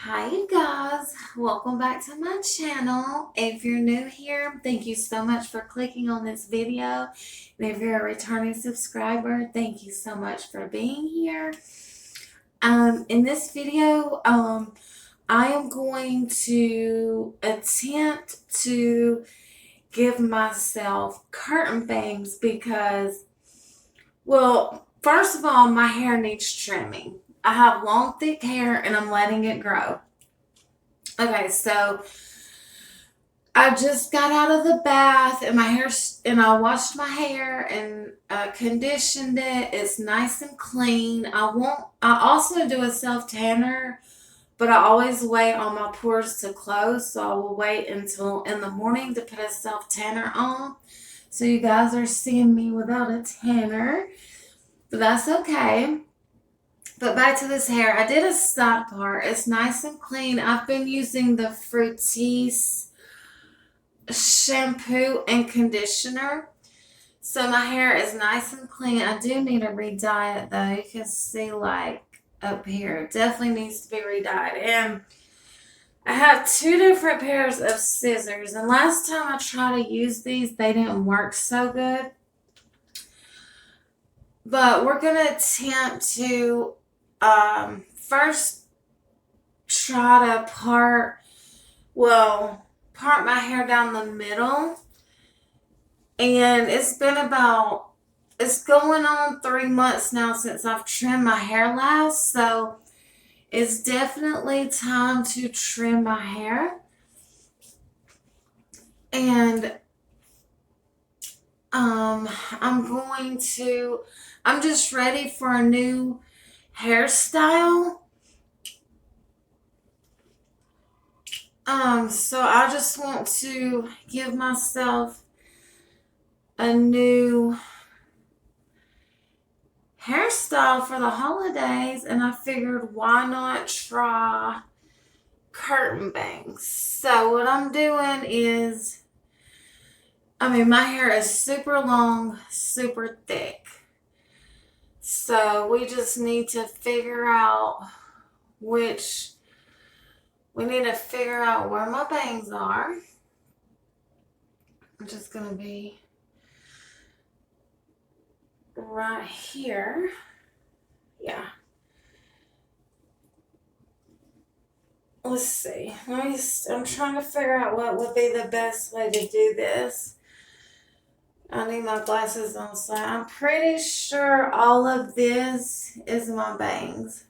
Hi you guys, welcome back to my channel. If you're new here, thank you so much for clicking on this video. And if you're a returning subscriber, thank you so much for being here. In this video, I am going to attempt to give myself curtain bangs because, well, first of all, my hair needs trimming. I have long, thick hair and I'm letting it grow. Okay, so I just got out of the bath and I washed my hair and conditioned it. It's nice and clean. I also do a self tanner, but I always wait on my pores to close, so I will wait until in the morning to put a self tanner on. So you guys are seeing me without a tanner, but that's okay. But back to this hair. I did a side part. It's nice and clean. I've been using the Fructis shampoo and conditioner. So my hair is nice and clean. I do need to re-dye it though. You can see like up here. It definitely needs to be re-dyed. And I have two different pairs of scissors. And last time I tried to use these, they didn't work so good. But we're going to attempt to first try to part my hair down the middle. And it's going on 3 months now since I've trimmed my hair last. So it's definitely time to trim my hair. And I'm just ready for a new hairstyle. So I just want to give myself a new hairstyle for the holidays, and I figured why not try curtain bangs. So what I'm doing is, my hair is super long, super thick. So we just need to figure out where my bangs are. I'm just going to be right here. Yeah. Let's see. I'm trying to figure out what would be the best way to do this. I need my glasses on, so I'm pretty sure all of this is my bangs.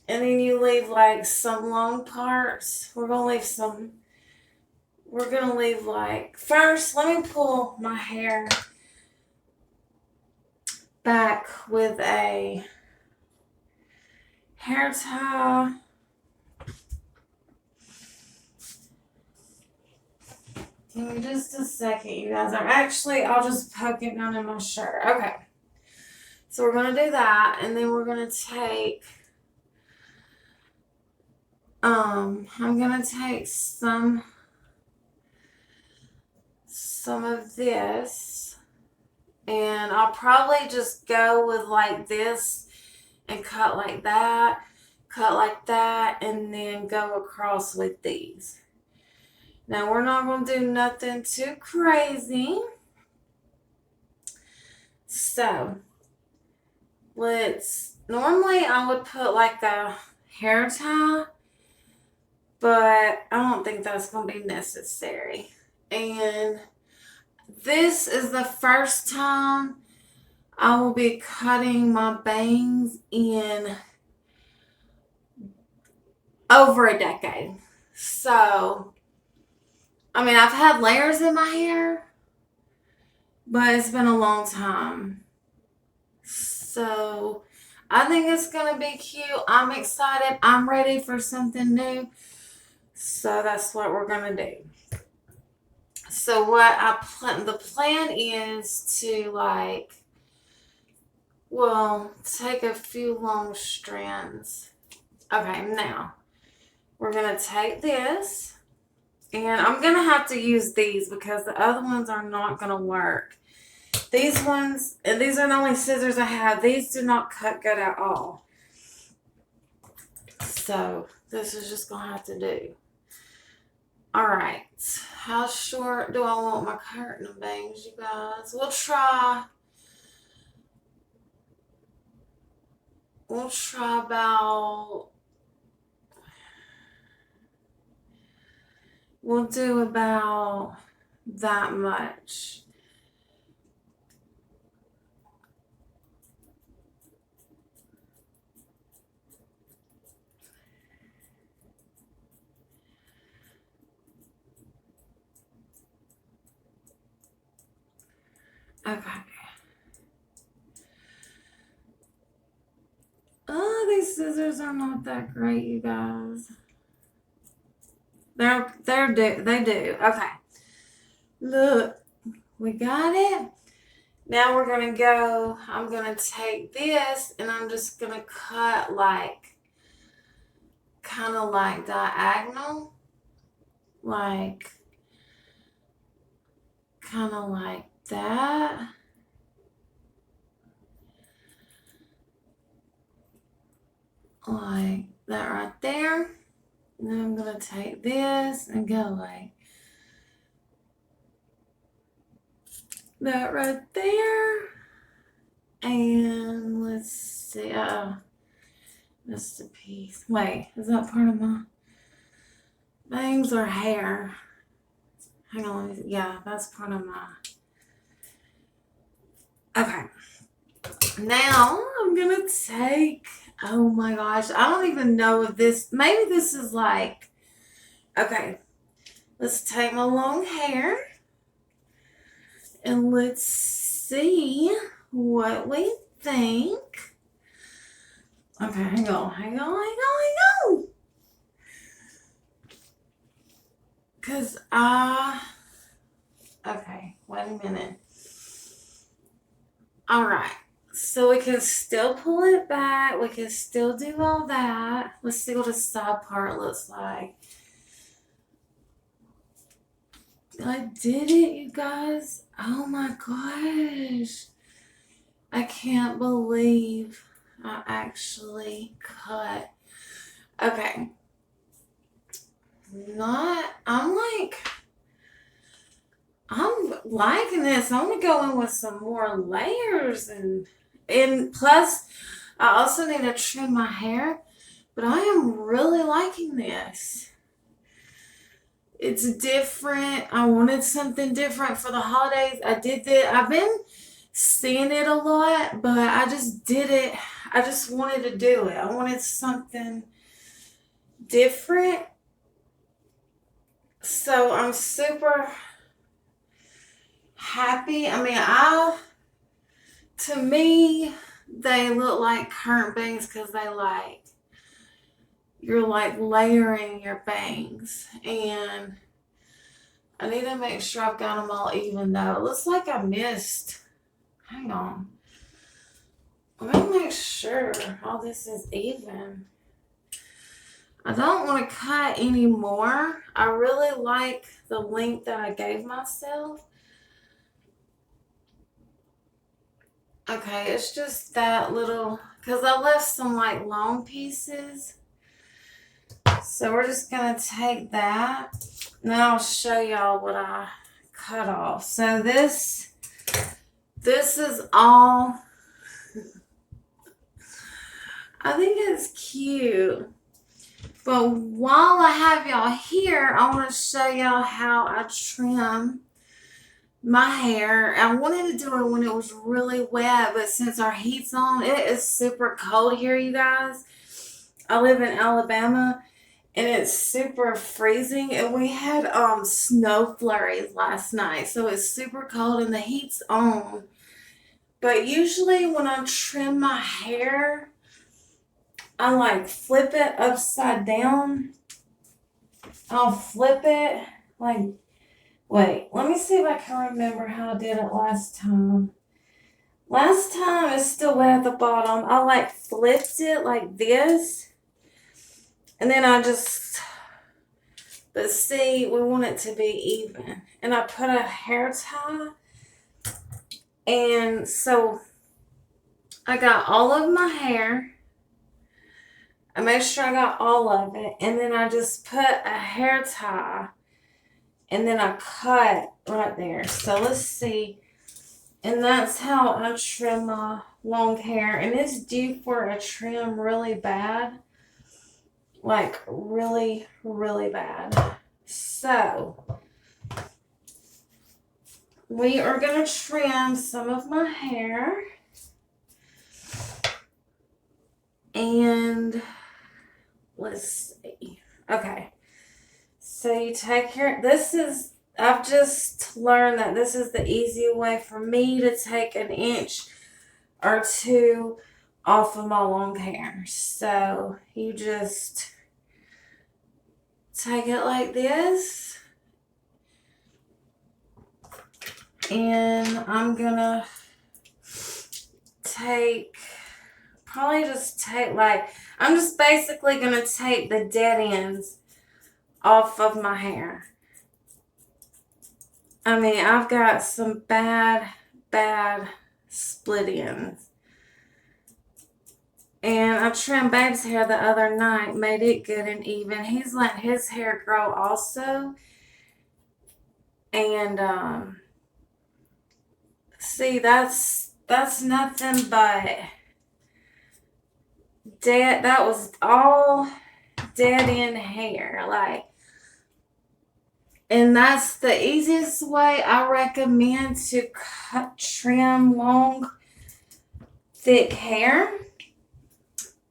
And then you leave like some long parts. We're going to leave like, first, let me pull my hair back with a hair tie. Give me just a second, you guys. I'll just poke it down in my shirt. Okay. So we're going to do that, and then we're going to take, I'm going to take some of this, and I'll probably just go with like this and cut like that, and then go across with these. Now, we're not going to do nothing too crazy. So, normally I would put like a hair tie, but I don't think that's going to be necessary. And this is the first time I will be cutting my bangs in over a decade. So, I've had layers in my hair, but it's been a long time. So, I think it's going to be cute. I'm excited. I'm ready for something new. So, that's what we're going to do. So, the plan is to take a few long strands. Okay, now, we're going to take this. And I'm going to have to use these because the other ones are not going to work. These ones, and these are the only scissors I have, these do not cut good at all. So this is just gonna have to do. All right, how short do I want my curtain bangs, you guys? We'll try about, we'll do about that much. Okay. Oh, these scissors are not that great, you guys. They do. Okay. Look, we got it. Now we're gonna go, I'm gonna take this and I'm just gonna cut like, kind of like diagonal, like, kind of like that. Like that right there. And then I'm gonna take this and go like that right there. And let's see, missed a piece. Wait, is that part of my bangs or hair? Hang on, let me see. Yeah, that's part of my. Okay. Now I'm gonna take, oh my gosh, I don't even know if this, maybe this is like, okay, let's take my long hair and let's see what we think. Okay, hang on. Cause okay, wait a minute. All right, so we can still pull it back. We can still do all that. Let's see what the side part looks like. I did it, you guys. Oh my gosh. I can't believe I actually cut. Okay. I'm liking this. I'm gonna go in with some more layers and plus I also need to trim my hair, but I am really liking this. It's different. I wanted something different for the holidays. I did that. I've been seeing it a lot, but I just did it. I just wanted to do it. I wanted something different. So I'm super happy. I mean, to me, they look like current bangs because you're like layering your bangs. And I need to make sure I've got them all even though. It looks like I missed. Hang on. I'm going to make sure all this is even. I don't want to cut any more. I really like the length that I gave myself. Okay, it's just that little, because I left some like long pieces. So we're just going to take that. And then I'll show y'all what I cut off. So this is all, I think it's cute. But while I have y'all here, I want to show y'all how I trim my hair. I wanted to do it when it was really wet, but since our heat's on, it is super cold here, you guys. I live in Alabama, and it's super freezing, and we had snow flurries last night, so it's super cold, and the heat's on. But usually when I trim my hair, I like flip it upside down. I'll flip it like, wait, let me see if I can remember how I did it last time. Last time it's still wet at the bottom. I like flipped it like this. And then but see, we want it to be even. And I put a hair tie. And so I got all of my hair. I make sure I got all of it, and then I just put a hair tie, and then I cut right there. So let's see. And that's how I trim my long hair. And it's due for a trim really bad. Like really, really bad. So we are going to trim some of my hair. And let's see. Okay. So you take your, I've just learned that this is the easy way for me to take an inch or two off of my long hair. So you just take it like this. And I'm gonna I'm just basically gonna take the dead ends off of my hair. I mean, I've got some bad split ends. And I trimmed Babe's hair the other night, made it good and even. He's let his hair grow also. And see, that's nothing but dead. That was all dead end hair, like. And that's the easiest way I recommend to trim long, thick hair.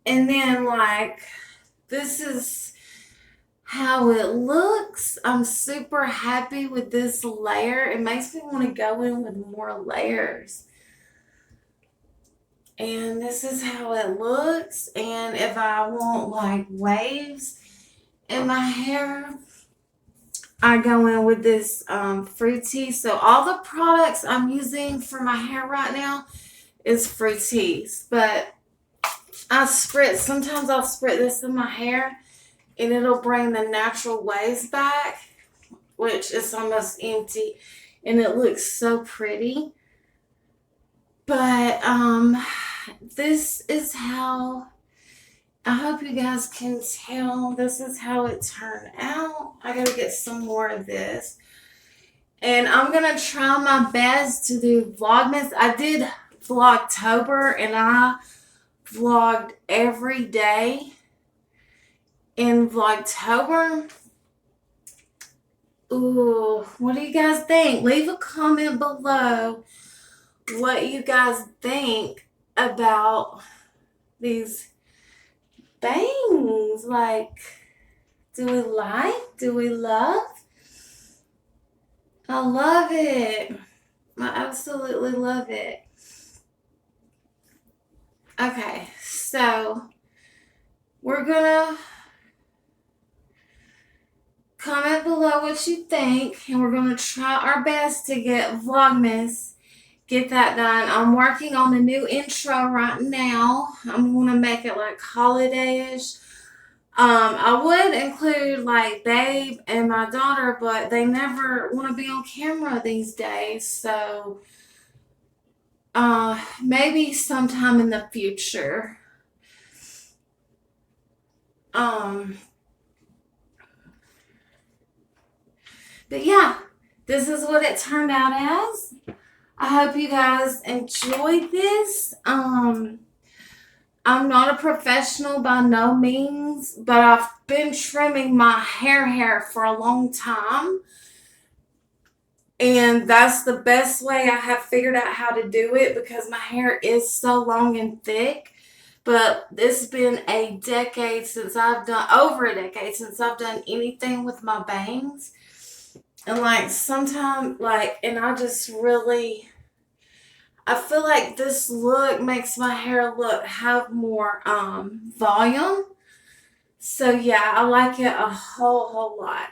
And then, like, this is how it looks. I'm super happy with this layer. It makes me want to go in with more layers. And this is how it looks. And if I want, like, waves in my hair, I go in with this Fruity. So all the products I'm using for my hair right now is Fruities. But sometimes I'll spritz this in my hair and it'll bring the natural waves back, which is almost empty. And it looks so pretty. But this is how, I hope you guys can tell, this is how it turned out. I gotta get some more of this. And I'm gonna try my best to do Vlogmas. I did Vlogtober and I vlogged every day in Vlogtober. Ooh, what do you guys think? Leave a comment below what you guys think about these bangs. Like, do we love? I love it. I absolutely love it. Okay, so we're gonna comment below what you think, and we're gonna try our best to get Vlogmas, get that done. I'm working on the new intro right now. I'm gonna make it like holiday-ish. I would include like Babe and my daughter, but they never want to be on camera these days. So maybe sometime in the future. But yeah, this is what it turned out as. I hope you guys enjoyed this. I'm not a professional by no means, but I've been trimming my hair for a long time. And that's the best way I have figured out how to do it because my hair is so long and thick. But it's been over a decade since I've done anything with my bangs. And like sometimes, like, and I feel like this look makes my hair have more volume. So yeah, I like it a whole lot.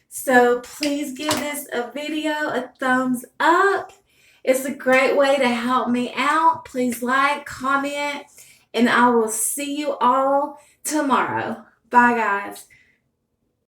So please give this video a thumbs up. It's a great way to help me out. Please like, comment, and I will see you all tomorrow. Bye guys.